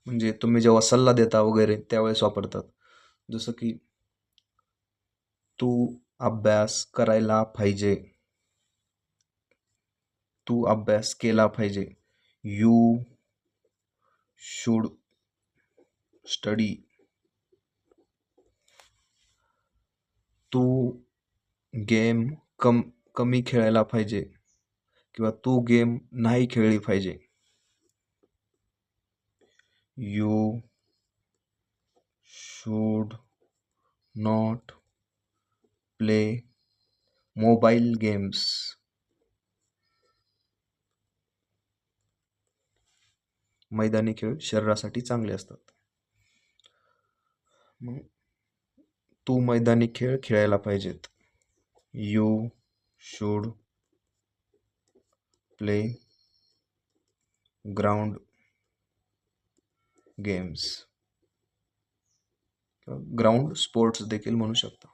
म्हणजे तुम्ही जेव्हा सल्ला देता वगैरे त्यावेळेस वापरतात. जसं की तू अभ्यास करायला पाहिजे. तू अभ्यास केला पाहिजे. You should study. तू गेम कमी खेळायला पाहिजे किंवा तू गेम नाही खेळली पाहिजे. You should not play mobile games. मैदानी खेळ शरीरासाठी चांगले असतात. मग तू मैदानी खेळ खेळायला पाहिजेत. You should play ground games. Ground sports देखील म्हणू शकता.